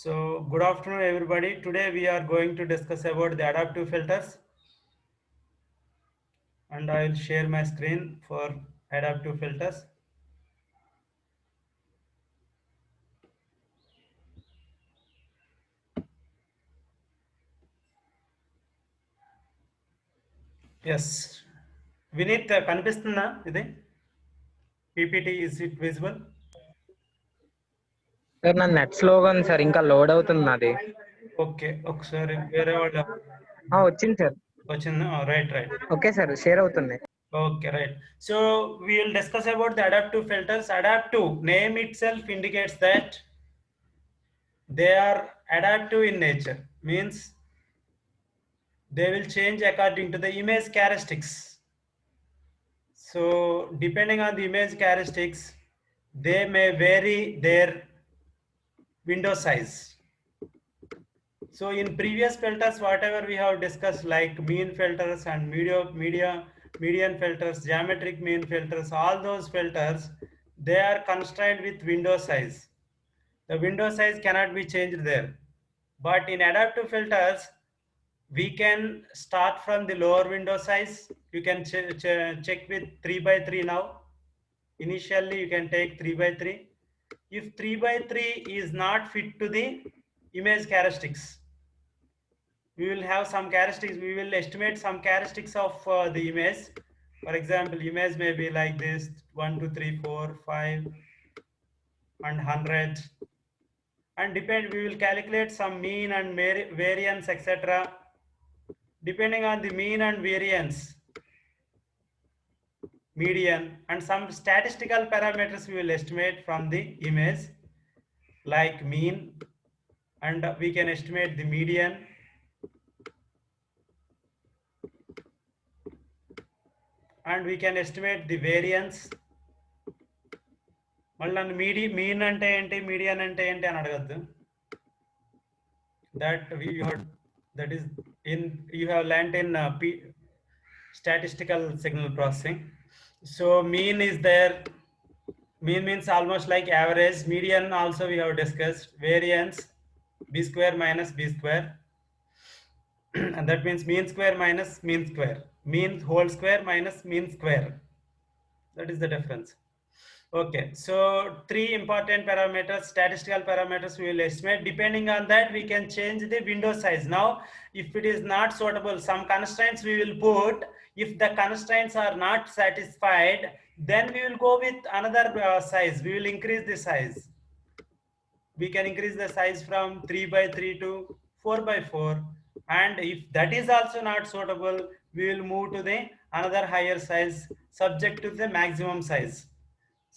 So good afternoon everybody. Today we are going to discuss about the adaptive filters, and I will share my screen for adaptive filters. Yes. Vineet, కనిపిస్తుందా ఇది? PPT, is it visible? Sir నా net స్లోగా ఉంది sir, ఇంకా load అవుతుంది నాది. Okay, ఒకసారి వేరే వాళ్ళ వచ్చింది సార్. వచ్చిందా? రైట్. ఓకే సార్, షేర్ అవుతుంది. Okay, right. So we will discuss about the adaptive filters. Adaptive name itself indicates that they are adaptive in nature, means they will change according to the image characteristics. So depending on the image characteristics, they may vary their window size. So in previous filters, whatever we have discussed, like mean filters and median filters, geometric mean filters, all those filters, they are constrained with window size. The window size cannot be changed there. But in adaptive filters, we can start from the lower window size. You can check with 3 by 3 now. Initially you can take 3 by 3. If 3 by 3 is not fit to the image characteristics, we will have some characteristics. We will estimate some characteristics of the image. For example, image may be like this: 1 2 3 4 5 and 100, and we will calculate some mean and variance, etc. Depending on the mean and variance, median, and some statistical parameters we will estimate from the image, like mean, and we can estimate the median, and we can estimate the variance. మళ్ళీ నన్ను mean అంటే ఏంటి, median అంటే ఏంటి అని అడగద్దు. That is in you have learned in statistical signal processing. So mean is there. Mean means almost like average. Median also we have discussed. Variance, b square minus b square, and that means mean square minus mean square. Mean whole square minus mean square. That is the difference. Okay, so 3 important parameters, statistical parameters we will estimate. Depending on that, we can change the window size. Now, if it is not suitable, some constraints we will put. If the constraints are not satisfied, then we will go with another size. We will increase the size. We can increase the size from 3 by 3 to 4 by 4. And if that is also not suitable, we will move to the another higher size subject to the maximum size.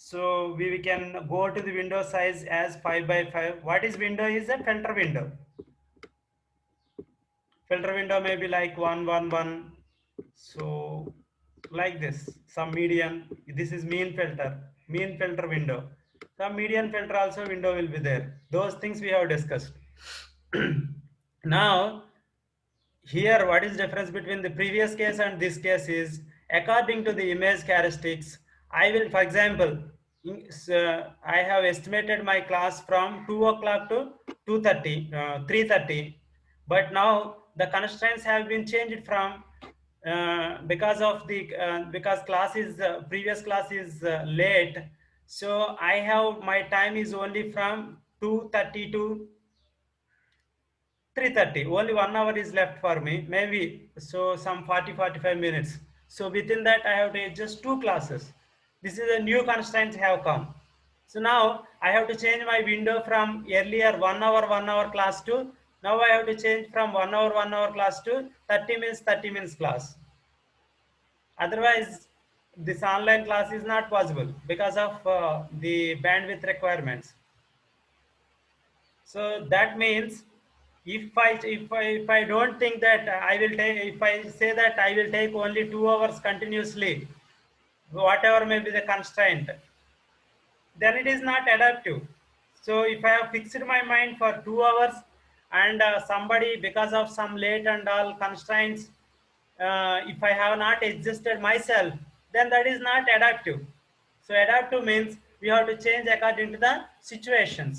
So we can go to the window size as 5 by 5. What is window? Is a filter window. Filter window may be like 1 1 1. So like this, some median. This is mean filter window. Some median filter also window will be there. Those things we have discussed. Now here, what is difference between the previous case and this case is, according to the image characteristics, I will, for example, I have estimated my class from 2 o'clock to 2:30, 3:30, but now the constraints have been changed from because of the because previous class is late, so I have my time is only from 2:30 to 3:30. Only 1 hour is left for me, maybe, so some 40-45 minutes. So within that I have to adjust 2 classes. This is a new constraints have come. So now I have to change my window from earlier 1 hour class to, now I have to change from 1 hour class to 30 minutes class. Otherwise this online class is not possible because of the bandwidth requirements. So that means if I don't think that I will take, if I say that I will take only 2 hours continuously, whatever may be the constraint, then it is not adaptive. So if I have fixed my mind for 2 hours and somebody, because of some late and all constraints, if I have not adjusted myself, then that is not adaptive. So adaptive means we have to change according to the situations.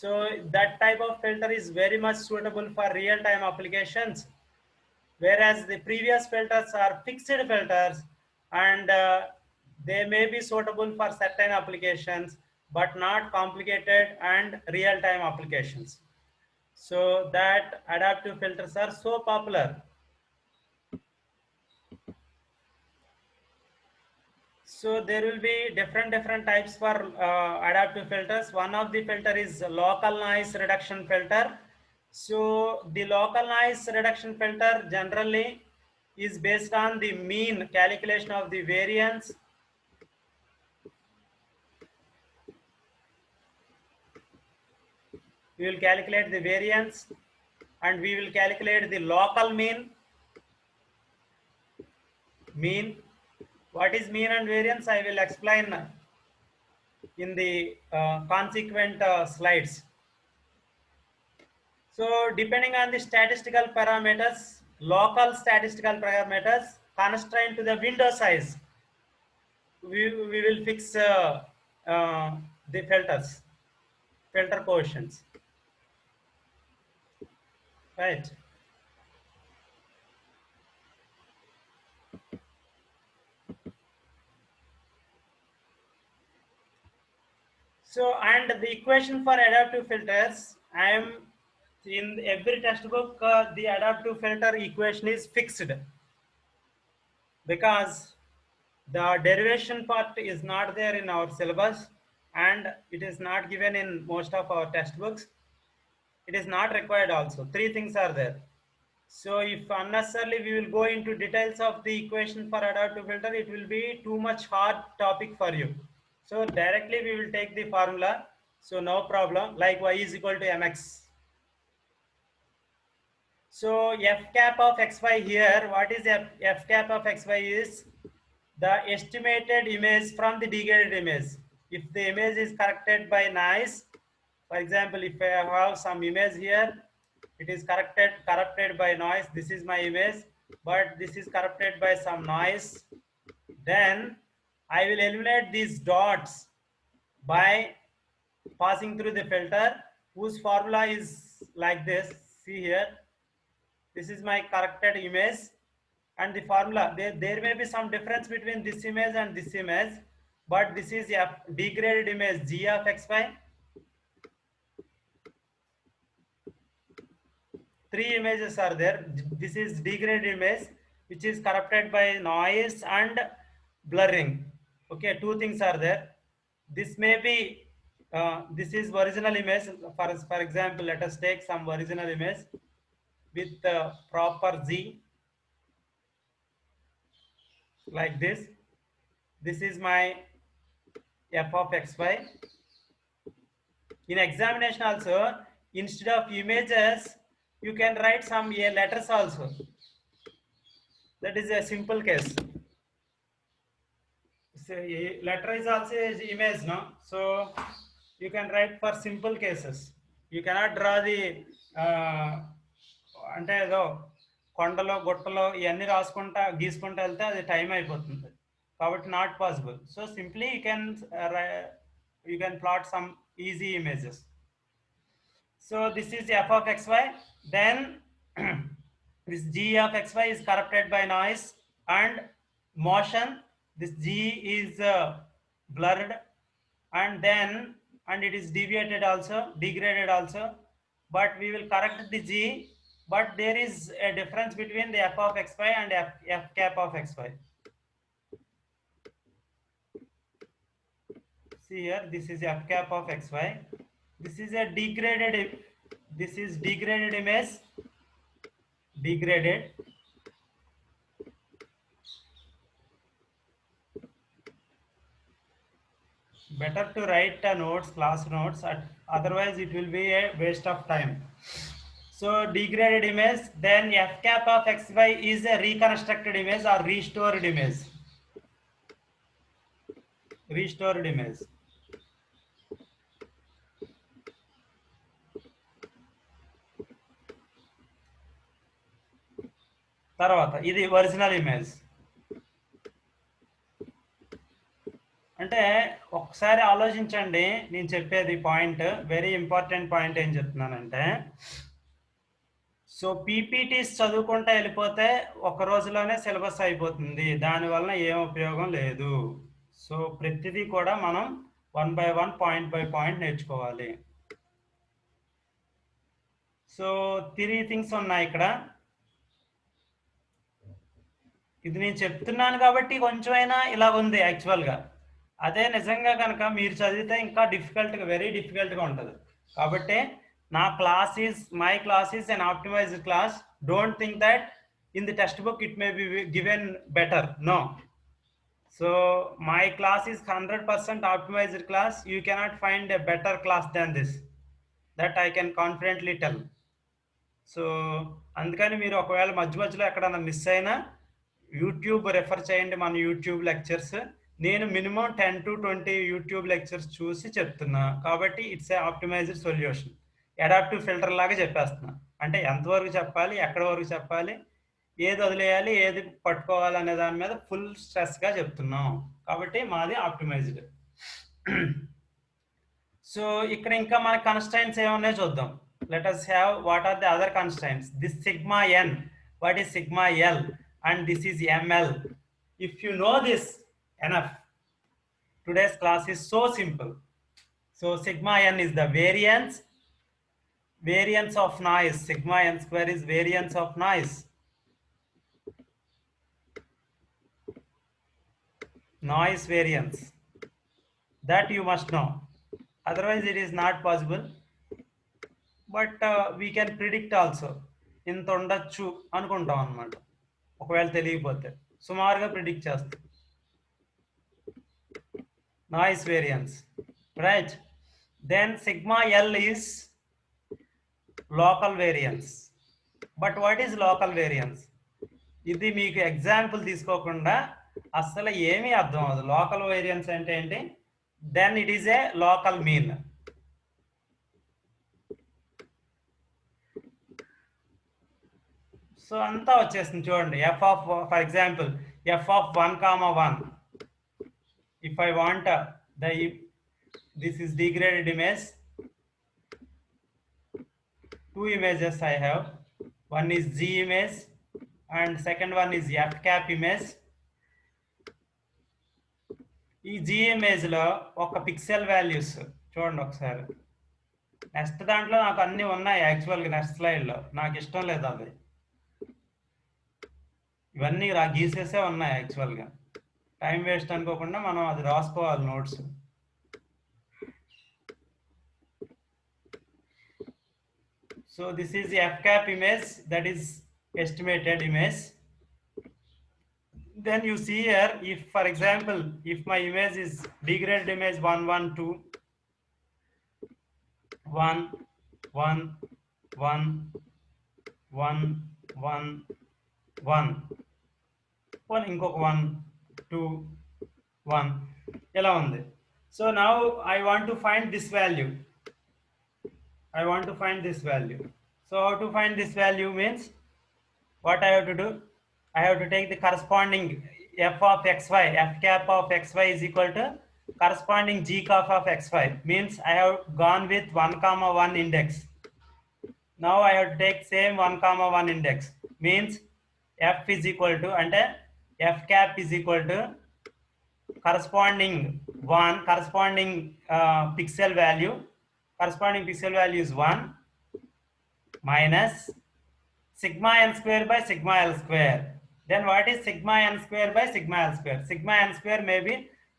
So that type of filter is very much suitable for real-time applications, whereas the previous filters are fixed filters, and they may be suitable for certain applications but not complicated and real-time applications. So that adaptive filters are so popular. So there will be different types for adaptive filters. One of the filter is local noise reduction filter. So the local noise reduction filter generally is based on the mean calculation of the variance. We will calculate the variance and we will calculate the local mean. What is mean and variance I will explain in the consequent slides. So depending on the statistical parameters, local statistical parameters constrained to the window size, we will fix the filter coefficients, right? So, and the equation for adaptive filters, I am in every textbook, the adaptive filter equation is fixed because the derivation part is not there in our syllabus and it is not given in most of our textbooks. It is not required also. Three things are there. So if unnecessarily we will go into details of the equation for adaptive filter, it will be too much hard topic for you. So directly we will take the formula. So no problem, like y is equal to mx. So f cap of xy here, what is f cap of xy is the estimated image from the degraded image. If the image is corrected by noise, for example, if I have some image here, it is corrupted by noise. This is my image, but this is corrupted by some noise. Then I will eliminate these dots by passing through the filter, whose formula is like this. See here, this is my corrected image and the formula, there may be some difference between this image and this image, but this is a degraded image g of xy. Three images are there. This is degraded image which is corrupted by noise and blurring. Okay, two things are there. This may be this is original image. For example, let us take some original image with proper z, like this. This is my f of xy. In examination also, instead of images, you can write some letters also. That is a simple case. So letter is also image, no? So you can write for simple cases. You cannot draw the అంటే ఏదో కొండలో గుట్టలో ఇవన్నీ రాసుకుంటా గీసుకుంటా వెళ్తే అది time అయిపోతుంది కాబట్టి not possible. So simply you can plot some easy images. So this is f of xy. Then this g of xy is corrupted by noise and motion. This g is blurred, and it is deviated also, degraded also. But we will correct the g. But there is a difference between the f of xy and f cap of xy. See here, this is f cap of xy. This is a degraded. This is degraded image. Degraded. Better to write notes, class notes. Otherwise, it will be a waste of time. So degraded image. Then f cap of xy is a reconstructed image or restored image. Restored image. తర్వాత ఇది original image. అంటే ఒక్క ఒకసారి ఆలోచించండి, నేను చెప్పేది point very important point. ఏం చెప్తున్నానంటే, సో పీపీటీస్ చదువుకుంటా వెళ్ళిపోతే ఒక రోజులోనే సిలబస్ అయిపోతుంది, దానివల్ల ఏం ఉపయోగం లేదు. సో ప్రతిదీ కూడా మనం 1 by 1 పాయింట్ బై పాయింట్ నేర్చుకోవాలి. సో 3 థింగ్స్ ఉన్నాయి ఇక్కడ. ఇది నేను చెప్తున్నాను కాబట్టి కొంచెమైనా ఇలా ఉంది యాక్చువల్గా. అదే నిజంగా కనుక మీరు చదివితే ఇంకా డిఫికల్ట్గా, వెరీ డిఫికల్ట్గా ఉంటుంది. కాబట్టి నా class is, my class is an optimised class. Don't think that in the textbook it may be given better. No. So my class is 100% optimised class. You cannot find a better class than this. That I can confidently tell. So అందుకని మీరు ఒకవేళ మధ్య మధ్యలో ఎక్కడన్నా miss అయినా YouTube refer చేయండి, మన YouTube lectures. నేను మినిమం 10 to 20 యూట్యూబ్ లెక్చర్స్ చూసి చెప్తున్నా కాబట్టి it's a optimised solution. Adaptive filter లాగా చెప్పేస్తున్నా. అంటే ఎంతవరకు చెప్పాలి, ఎక్కడి వరకు చెప్పాలి, ఏది వదిలేయాలి, ఏది పట్టుకోవాలి అనే దాని మీద ఫుల్ స్ట్రెస్గా చెప్తున్నాం. కాబట్టి మాది ఆప్టిమైజ్డ్. సో ఇక్కడ ఇంకా మన కన్స్ట్రైంట్స్ ఏమున్నాయో చూద్దాం. let us have what are the other constraints. This sigma n, what is sigma l, and this is ml. If you know this enough, today's class is so simple. So sigma n is the variance of noise. Sigma n square is variance of noise. Noise variance, that you must know, otherwise it is not possible. But we can predict also. ఇంత ఉండొచ్చు అనుకుంటాం అనమాట, ఒకవేళ తెలియకపోతే సుమారుగా predict చేస్తాం. Noise variance, right. Then sigma L is local variance. But what is local variance? ఇది మీకు ఎగ్జాంపుల్ తీసుకోకుండా అసలు ఏమీ అర్థం అవ్వదు. లోకల్ వేరియన్స్ అంటే ఏంటి? Then it is a local mean. So అంతా వచ్చేస్తుంది చూడండి. F of, for example F of 1, 1. If I want this is degraded image, 2 images I have. One is G image and second one is F cap image. ఈ G image లో ఒక pixel values చూడండి ఒకసారి. Next దాంట్లో నాకు అన్ని ఉన్నాయి యాక్చువల్గా, నెక్స్ట్ స్లైడ్లో నాకు ఇష్టం లేదు అది. ఇవన్నీ గీసేసే ఉన్నాయి యాక్చువల్గా. టైం వేస్ట్ అనుకోకుండా మనం అది రాసుకోవాలి notes. So this is F cap image, that is estimated image. Then you see here, if for example, if my image is degraded image 1, 1, 2, 1, 1, 1, 1, 1, 1, ఇంకొక 1, 2, 1 ఇలా ఉంది. So now I want to find this value. So how to find this value means, what I have to do? I have to take the corresponding f of xy, f cap of xy is equal to corresponding g cap of xy. Means I have gone with 1, 1 index. Now I have to take same 1, 1 index. Means f is equal to, and f cap is equal to corresponding 1, corresponding pixel value. Corresponding pixel value is 1 minus sigma n square by sigma l square. Then what is sigma n square by sigma l square? Sigma n square may be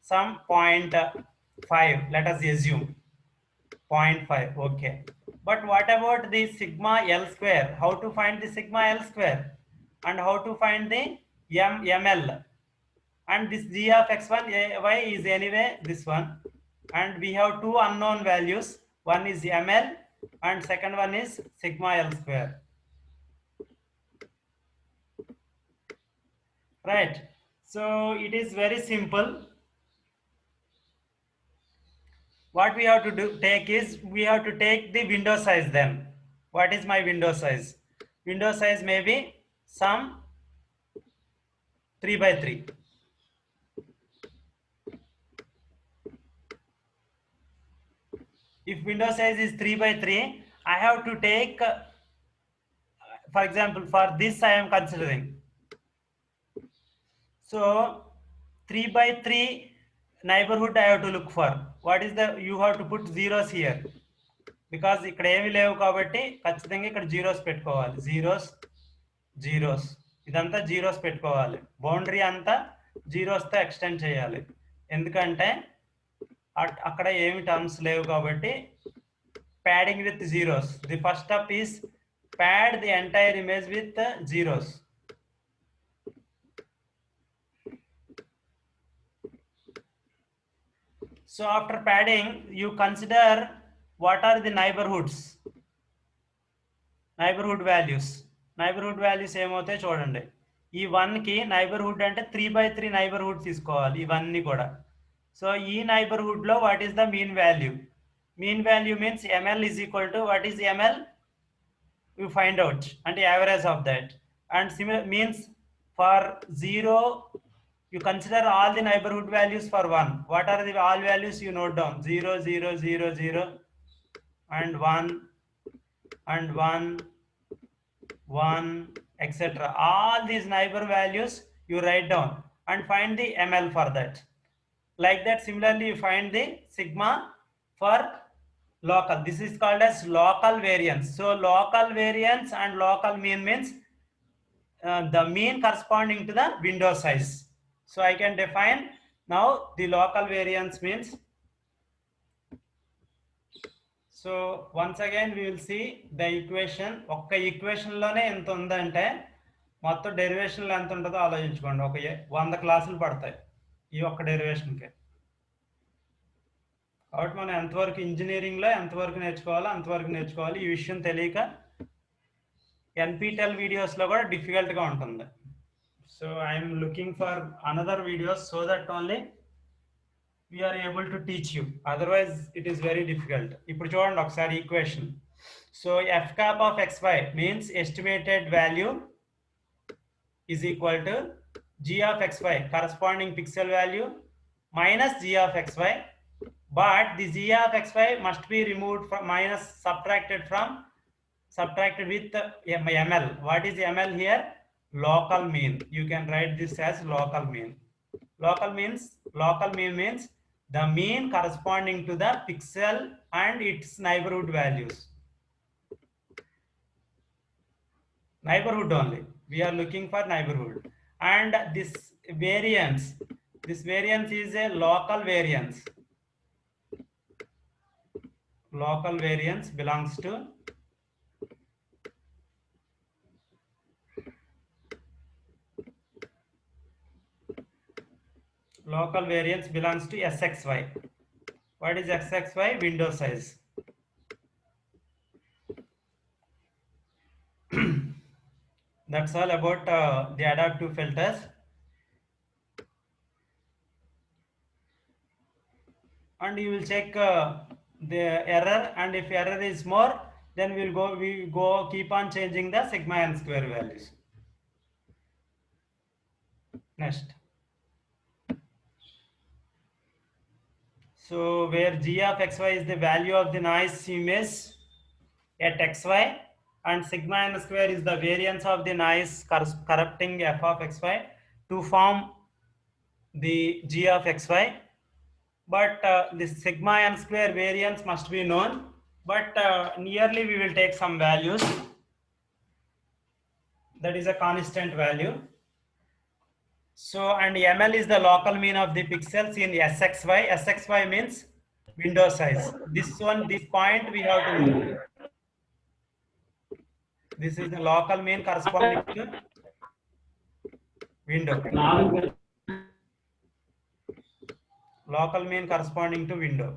some 0.5, let us assume 0.5. okay, but what about the sigma l square? How to find the sigma l square, and how to find the ml? And this g of x1 y is anyway this one, and we have two unknown values. One is ml and second one is sigma l square. Right. So it is very simple. What we have to take is, we have to take the window size. Then what is my window size? Window size may be some 3 by 3. if window size is 3 by 3, I have to take, for example, for this I am considering. So 3 by 3 neighborhood I have to look for. What is the, you have to put zeros here, because ఇక్కడ ఏమి లేవు కాబట్టి ఖచ్చితంగా ఇక్కడ zeros పెట్టుకోవాలి. Zeros ఇదంతా zeros పెట్టుకోవాలి. Boundary అంతా జీరోస్తో ఎక్స్టెండ్ చేయాలి, ఎందుకంటే అక్కడ ఏమి టర్మ్స్ లేవు కాబట్టి. Padding with zeros. The first step is pad the entire image with zeros. So after padding, you consider what are the neighborhood values. Neighborhood values ఏమవుతాయి చూడండి. ఈ 1 కి నైబర్హుడ్ అంటే 3 by 3 నైబర్హుడ్ తీసుకోవాలి ఇవన్నీ కూడా. సో ఈ నైబర్హుడ్ లో what is the mean value? Mean value means ml is equal to, what is ml? You find out, and average of that. And similar means for 0, you consider all the neighborhood values for 1. What are the all values? You note down 0, 0, 0, 0, and 1, and 1, 1, etc. All these neighbor values you write down and find the ml for that. Like that, similarly you find the sigma for local. This is called as local variance. So local variance and local mean means the mean corresponding to the window size. So I can define now the local variance means. So once again we will see the equation. ఒక్క equation లోనే ఎంత ఉందంటే మొత్తం derivation లో ఎంత ఉంటుందో ఆలోచించుకోండి. ఒక 100 క్లాసులు పడతాయి ఈ ఒక్క డెరివేషన్కి. కాబట్టి మనం ఎంతవరకు ఇంజనీరింగ్లో ఎంతవరకు నేర్చుకోవాలో అంతవరకు నేర్చుకోవాలి. ఈ విషయం తెలియక NPTEL వీడియోస్లో కూడా డిఫికల్ట్గా ఉంటుంది. So I'm looking for another videos so that only we are able to teach you, otherwise it is very difficult. ఇప్పుడు చూడండి ఒకసారి equation. So f cap of xy means estimated value is equal to g of xy corresponding pixel value minus g of xy, but the g of xy must be removed from minus subtracted with ml. What is ml here? Local mean. You can write this as local mean. Local mean means the mean corresponding to the pixel and its neighborhood values. Neighborhood only. We are looking for neighborhood. And this variance is a local variance. Local variance belongs to SXY. What is SXY? Window size. That's all about the adaptive filters. And you will check the error, and if error is more, then we keep on changing the sigma n square values. Next. So where g of xy is the value of the noise image at xy, and sigma n square is the variance of the noise corrupting f of xy to form the g of xy. But the sigma n square variance must be known, but nearly we will take some values. That is a constant value. So, and ml is the local mean of the pixels in SXY. SXY means window size. This point we have to know. This is the local mean corresponding to window. Local mean corresponding to window.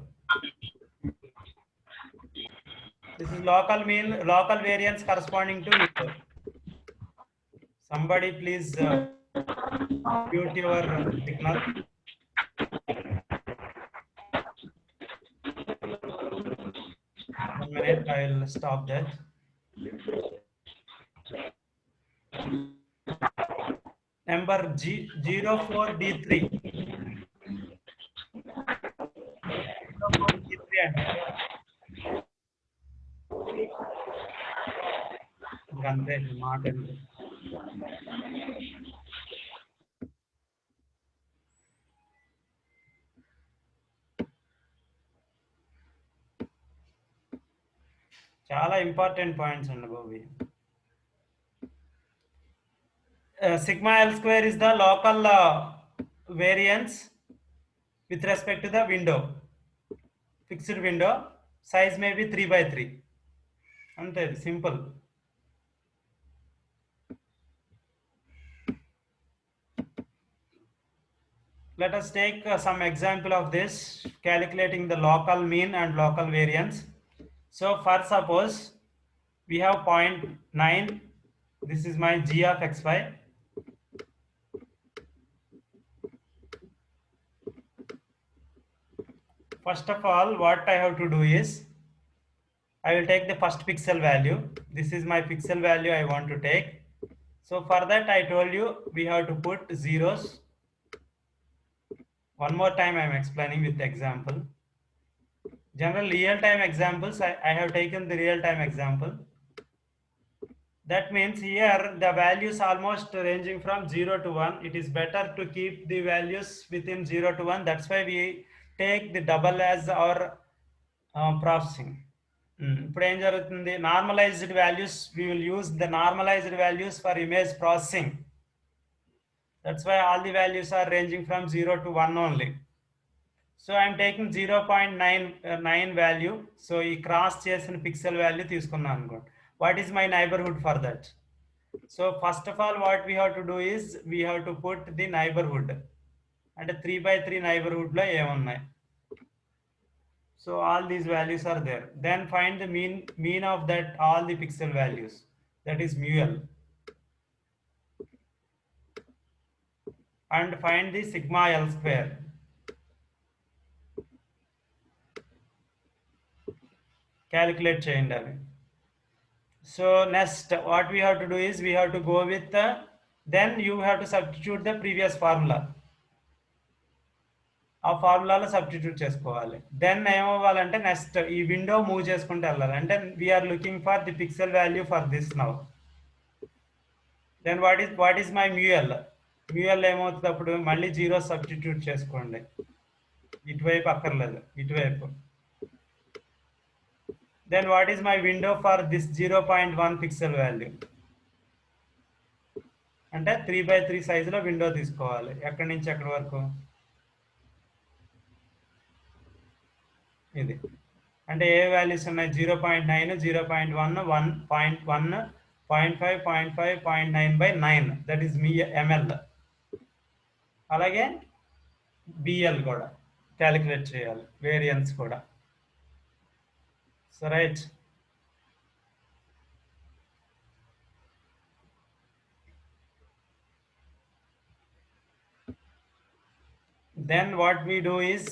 This is local variance corresponding to window. Somebody please mute your signal. One minute, I will stop that. Number G04D3. మాకు అంతే మాట చాలా important points అండి బాబు. Sigma L square is the local variance with respect to the window, fixed window. Size may be 3 by 3. అంతే, simple. Let us take some example of this, calculating the local mean and local variance. So for suppose we have 0.9, this is my g of xy. First of all, what I have to do is, I will take the first pixel value. This is my pixel value I want to take. So for that I told you we have to put zeros. One more time I am explaining with example. General real time examples, I have taken the real time example. That means here the values almost ranging from 0 to 1. It is better to keep the values within 0 to 1. That's why we take the double as our processing. ఇప్పుడు ఏం జరుగుతుంది, normalised values, we will use the normalized values for image processing. That's why all the values are ranging from 0 to 1 only. So I am taking 0.9 value. So ఈ cross చేసిన pixel value తీసుకున్నాను అనుకోండి. What is my neighborhood for that? So first of all what we have to do is, we have to put the neighborhood. అంటే 3 by 3 neighborhood లో ఏమున్నాయి. So all these values are there. Then find the mean of that all the pixel values. That is mu L. And find the sigma L square. Calculate చేయండి అవి. So next what we have to do is, we have to go with then you have to substitute the previous formula. ఆ ఫార్ములాలో substitute చేసుకోవాలి. దెన్ ఏమవ్వాలంటే next ఈ window move చేసుకుంటూ వెళ్ళాలి. అంటే we are looking for the pixel value for this now. Then what is my mu L. Mu L ఏమవుతుంది అప్పుడు, మళ్ళీ జీరో సబ్స్టిట్యూట్ చేసుకోండి. ఇటువైపు అక్కర్లేదు, ఇటువైపు. Then what is my window for this 0.1 pixel value. అంటే 3 by 3 సైజులో విండో తీసుకోవాలి. ఎక్కడి నుంచి ఎక్కడి వరకు, ఇది. అంటే ఏ వాల్యూస్ ఉన్నాయి, 0.9, 0.1, 1.1, 0.5, 0.5, 0.9/9. That is me ML. అలాగే బిఎల్ కూడా క్యాలిక్యులేట్ చేయాలి, వేరియన్స్ కూడా. So right. Then what we do is,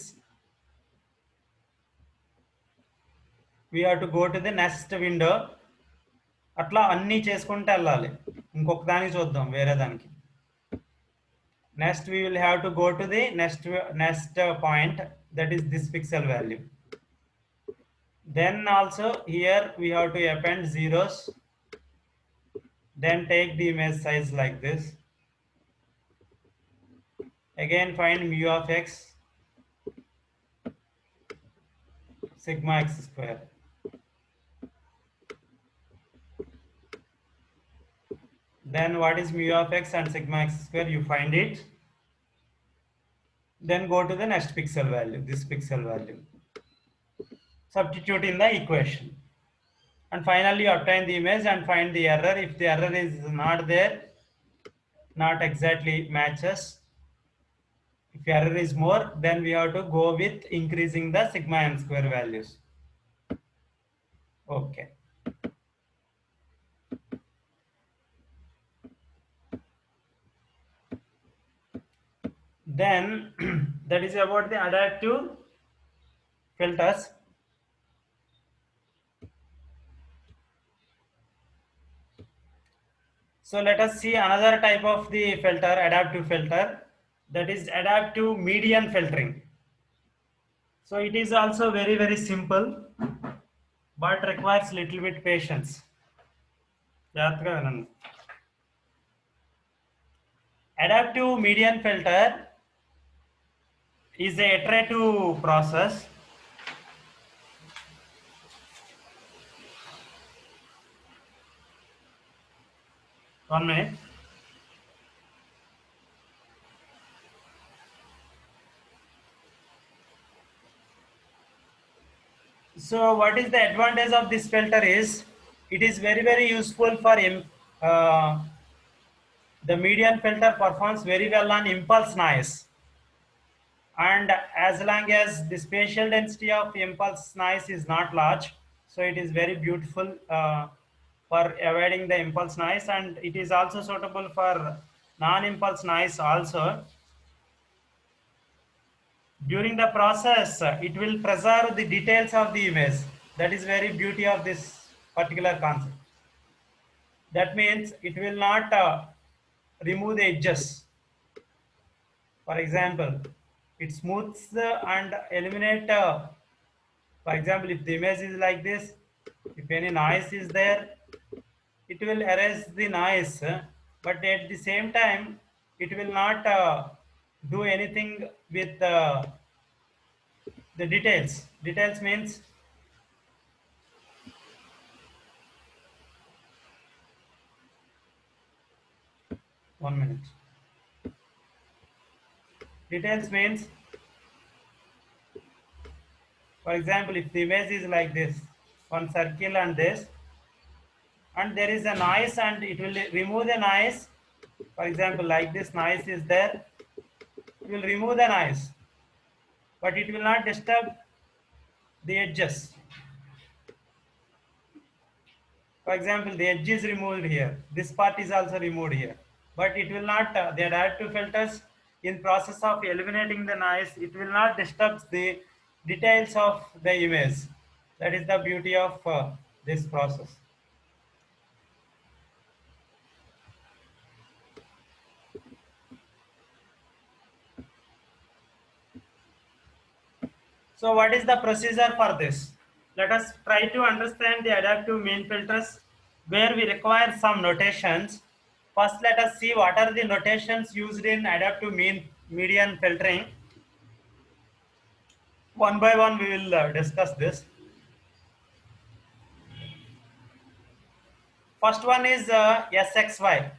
we have to go to the next window. అట్లా అన్నీ చేసుకుంటూ వెళ్ళాలి. ఇంకొక దానికి చూద్దాం, వేరే దానికి. Next we will have to go to the next point, that is this pixel value. Then also here we have to append zeros. Then take the image size like this. Again find mu of x, sigma x square. Then what is mu of x and sigma x square, you find it. Then go to the next pixel value, this pixel value. Substitute in the equation. And finally obtain the image and find the error. If the error is not there, not exactly matches, if error is more, then we have to go with increasing the sigma m square values. Okay. Then that is about the adaptive filters. So let us see another type of the filter, adaptive filter, that is adaptive median filtering. So it is also very simple, but requires little bit patience. జాగ్రత్తగా వినండి. Adaptive median filter is a iterative process. One minute. So what is the advantage of this filter is it is very useful for the median filter performs very well on impulse noise, and as long as the spatial density of impulse noise is not large, so it is very beautiful for avoiding the impulse noise, and it is also suitable for non-impulse noise also. During the process, it will preserve the details of the image. That is very beauty of this particular concept. That means it will not remove the edges. For example, it smooths and eliminate. For example, if the image is like this, if any noise is there, it will erase the noise. But at the same time, it will not do anything with the details. Details means one minute. Details means, for example, if the image is like this, one circle and this, and there is a noise and it will remove the noise. For example, like this noise is there, it will remove the noise, but it will not disturb the edges. For example, the edge is removed here. This part is also removed here, but it will not. The adaptive filters, in process of eliminating the noise, it will not disturb the details of the image. That is the beauty of this process. So what is the procedure for this? Let us try to understand the adaptive mean filters where we require some notations. First, let us see what are the notations used in adaptive median filtering. One by one, we will discuss this. First one is SXY.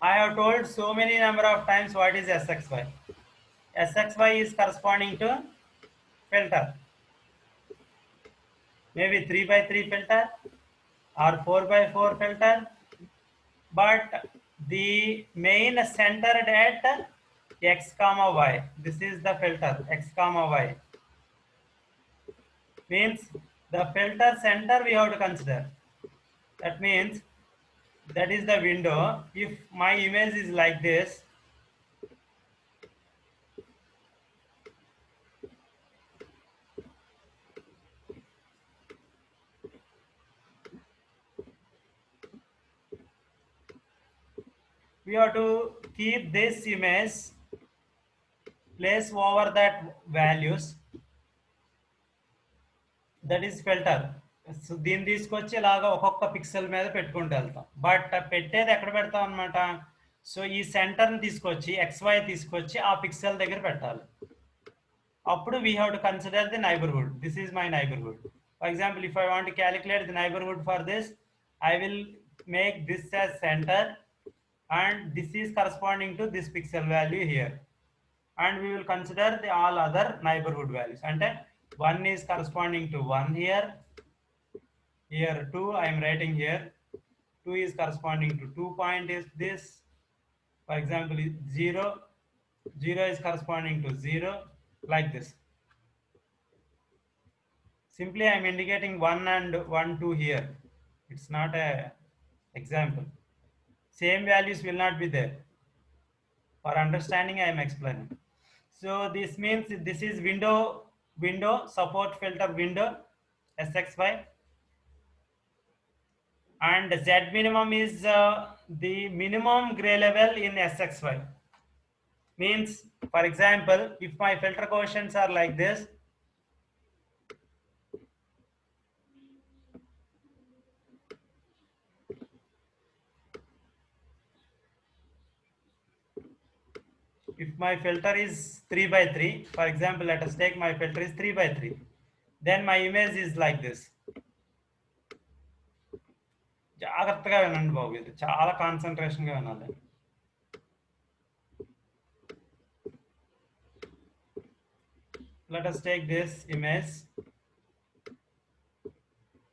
I have told so many number of times what is SXY. SXY is corresponding to filter. Maybe 3 by 3 filter or 4 by 4 filter, but the main centered at x comma y. This is the filter x comma y. Means the filter center we have to consider. That means that is the window. If my image is like this, we have to keep this image place over that values, that is filter. So దీన్ని తీసుకొచ్చి ఇలాగా ఒక్కొక్క pixel మీద పెట్టుకుంటూ వెళ్తాం, but పెట్టేది ఎక్కడ పెడతాం అనమాట. సో ఈ సెంటర్ని తీసుకొచ్చి XY తీసుకొచ్చి ఆ పిక్సెల్ దగ్గర పెట్టాలి. అప్పుడు we have to consider the neighbourhood. This is my neighbourhood. For example, if I want to calculate the neighbourhood for this, I will make this as center and this is corresponding to this pixel value here, and we will consider the all other neighborhood values. And 1 is corresponding to 1 here, here 2 I am writing here, 2 is corresponding to 2 point is this. For example, 0 is corresponding to 0, like this. Simply I am indicating 1 and 1 2 here. It's not a example. Same values will not be there. For understanding, I am explaining. So this means this is window support filter window SXY, and Z minimum is the minimum gray level in SXY. Means, for example, if my filter coefficients are like this, if my filter is 3 by 3, for example, let us take my filter is 3 by 3, then my image is like this. జాగ్రత్తగా వినండి బాబు, ఇది చాలా కాన్సన్ట్రేషన్గా వినాలి. let us take this image.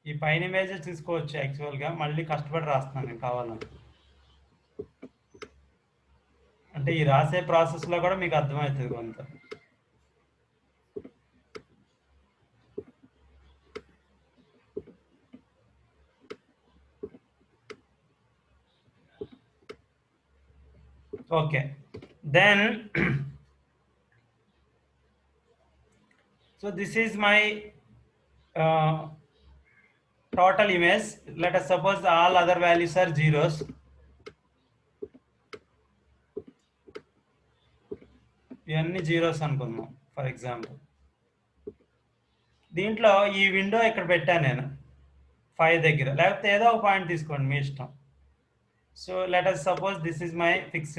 ఈ పైన image తీసుకోవచ్చు, యాక్చువల్గా మళ్ళీ కష్టపడి రాస్తున్నాను నేను కావాలని, అంటే ఈ రాసే ప్రాసెస్లో కూడా మీకు అర్థమవుతుంది కొంత. okay, then so this is my total image. Let us suppose all other values are zeros. ఇవన్నీ జీరోస్ అనుకుందాం ఫర్ ఎగ్జాంపుల్. దీంట్లో ఈ విండో ఇక్కడ పెట్టాను నేను 5 దగ్గర, లేకపోతే ఏదో ఒక పాయింట్ తీసుకోండి మీ ఇష్టం. So let us suppose this is my fixed,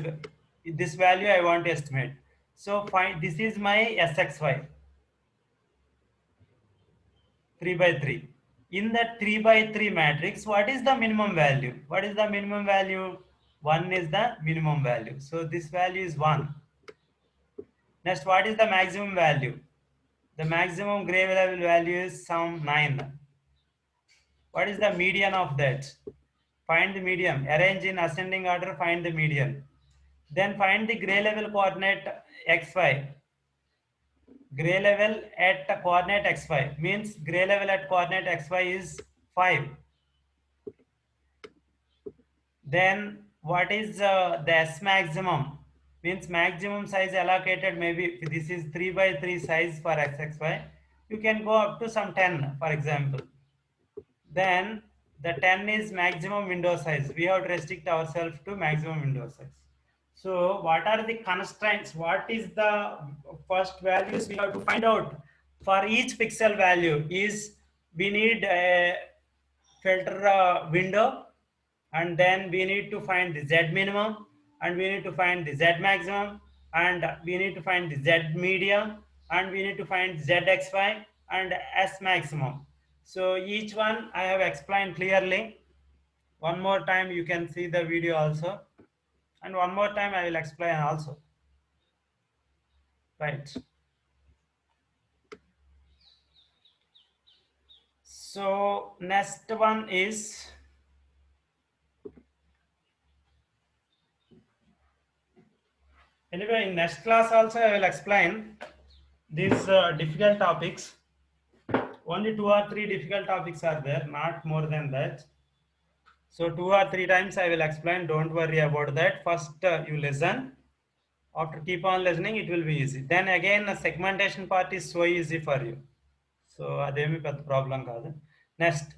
this value I want to estimate. So find, this is my SXY 3 by 3. In that 3 by 3 matrix, what is the minimum value? What is the minimum value? 1 is the minimum value. So this value is 1. Next, what is the maximum value? The maximum gray level value is some 9. What is the median of that? Find the median. Arrange in ascending order, find the median. Then find the gray level coordinate xy. Gray level at coordinate xy means gray level at coordinate xy is 5. Then what is the S maximum? Means maximum size allocated, maybe this is 3 by 3 size for xxy, you can go up to some 10 for example. Then the 10 is maximum window size. We have to restrict ourselves to maximum window size. So what are the constraints? What is the first values we have to find out for each pixel value is we need a filter window, and then we need to find the Z minimum, and we need to find the Z maximum, and we need to find the Z medium, and we need to find ZXY and S maximum. So each one I have explained clearly. One more time you can see the video also, and one more time I will explain also. Right. So next one is anyway, in next class also I will explain these difficult topics. Only 2 or 3 difficult topics are there, not more than that. So 2 or 3 times I will explain, don't worry about that. First you listen, after keep on listening it will be easy. Then again the segmentation part is so easy for you, so ademi pedda problem kaadu. Next,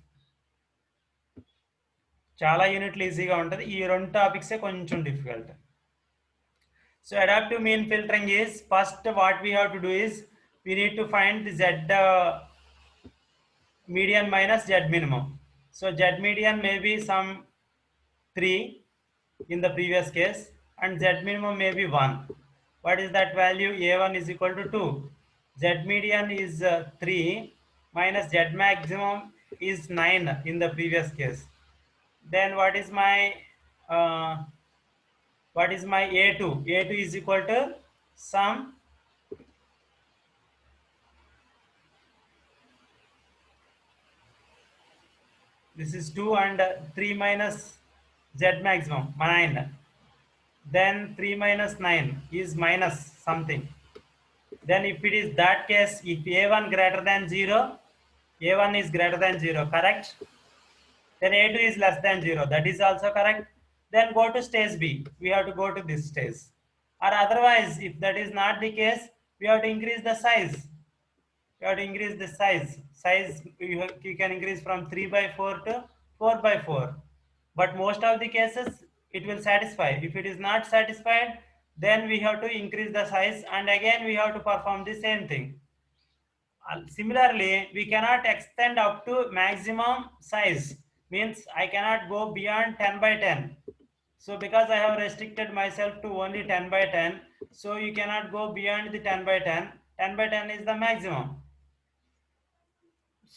చాలా యూనిట్లు ఈజీగా ఉంటుంది, ఈ 2 టాపిక్సే కొంచెం difficult. So adaptive mean filtering is, first what we have to do is we need to find the Z median minus Z minimum. So Z median may be some 3 in the previous case, and Z minimum may be 1. What is that value? A1 is equal to 2. Z median is 3 minus Z maximum is 9 in the previous case. Then what is my A2? A2 is equal to some this is 2 and 3 minus Z maximum 9. Then 3 minus 9 is minus something. Then if it is that case, if A1 greater than 0, A1 is greater than 0, correct? Then A2 is less than 0, that is also correct. Then go to stage B, we have to go to this stage. Or otherwise, if that is not the case, we have to increase the size. You have to increase the size. You can increase from 3 by 4 to 4 by 4. But most of the cases, it will satisfy. If it is not satisfied, then we have to increase the size, and again we have to perform the same thing. Similarly, we cannot extend up to maximum size. Means I cannot go beyond 10 by 10. So because I have restricted myself to only 10 by 10, so you cannot go beyond the 10 by 10. 10 by 10 is the maximum.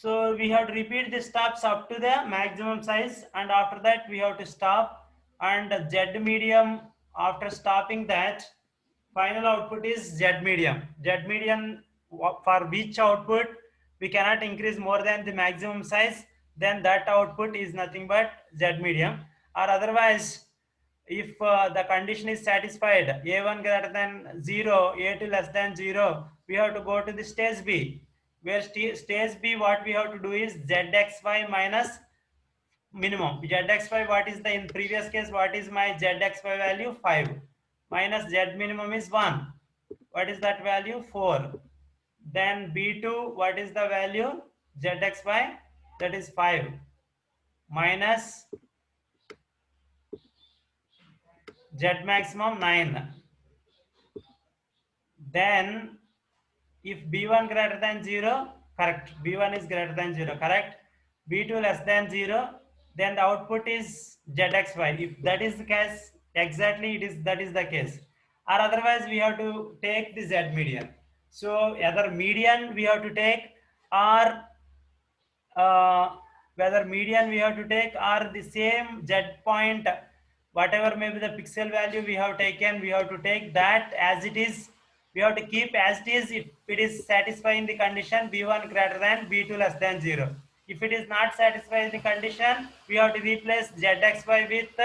So we have to repeat the steps up to the maximum size, and after that we have to stop, and Z medium, after stopping that, final output is Z medium. Z medium, for which output we cannot increase more than the maximum size, then that output is nothing but Z medium. Or otherwise, if the condition is satisfied, a1 greater than 0, a2 less than 0, we have to go to the stage B, where stage B, what we have to do is zxy minus minimum. Zxy, what is the, in previous case, what is my zxy value? 5, minus z minimum is 1. What is that value? 4. Then B2, what is the value? Zxy, that is 5, minus z maximum 9. Then if b1 greater than 0, correct, b1 is greater than 0, correct, b2 less than 0, then the output is zxy. If that is the case, exactly it is, that is the case. Or otherwise we have to take the z median. So either median we have to take, or whether median we have to take, or the same z point, whatever may be the pixel value we have taken, we have to take that as it is. We have to keep as it is if it is satisfying the condition b1 greater than b2 less than 0. If it is not satisfying the condition, we have to replace zxy with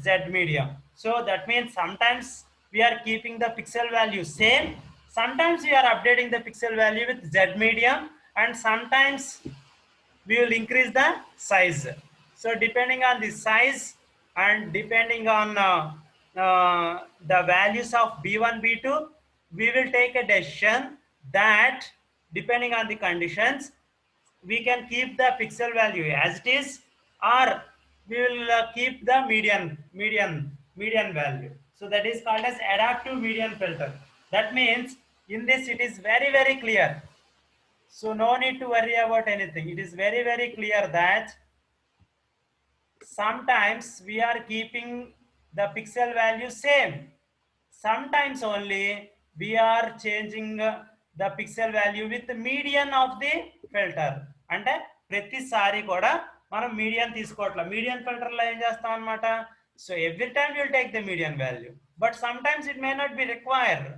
z medium. So that means sometimes we are keeping the pixel value same, sometimes we are updating the pixel value with z medium, and sometimes we will increase the size. So depending on the size, and depending on the values of b1 b2, we will take a decision that, depending on the conditions, we can keep the pixel value as it is, or we will keep the median value. So that is called as adaptive median filter. That means in this it is very, very clear. So no need to worry about anything. It is very, very clear that sometimes we are keeping the pixel value same. Sometimes only we are changing the pixel value with the median of the filter. అంటే ప్రతిసారి కూడా మనం median తీసుకోవట్లే. Median ఫిల్టర్లో ఏం చేస్తాం అనమాట? So every time will take the median value, but some times it may not be required.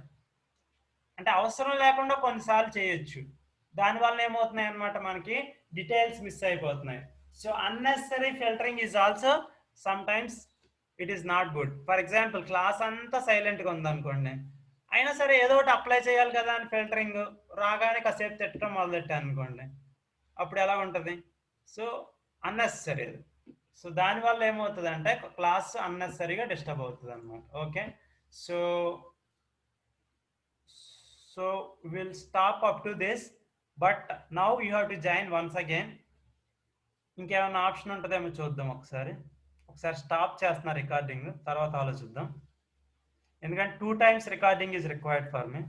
అంటే అవసరం లేకుండా కొన్నిసార్లు చేయొచ్చు. దానివల్ల ఏమవుతున్నాయి అనమాట, మనకి డీటెయిల్స్ మిస్ అయిపోతున్నాయి. So unnecessary filtering is also some times it is not good. For example, class అంతా సైలెంట్గా ఉందనుకోండి, అయినా సరే ఏదో ఒకటి అప్లై చేయాలి కదా అని ఫిల్టరింగ్ రాగానే కాసేపు తిట్టడం మొదలెట్టాను అనుకోండి, అప్పుడు ఎలా ఉంటుంది? So unnecessary. సో దానివల్ల ఏమవుతుంది అంటే క్లాస్ అన్నెసరీగా డిస్టర్బ్ అవుతుంది అనమాట. Okay, so we'll stop up to this, but now you have to join once again. ఇంకేమైనా ఆప్షన్ ఉంటుందేమో చూద్దాం. ఒకసారి స్టాప్ చేస్తున్నా రికార్డింగ్, తర్వాత ఆలోచిద్దాం. ఎందుకంటే 2 times recording is required for me.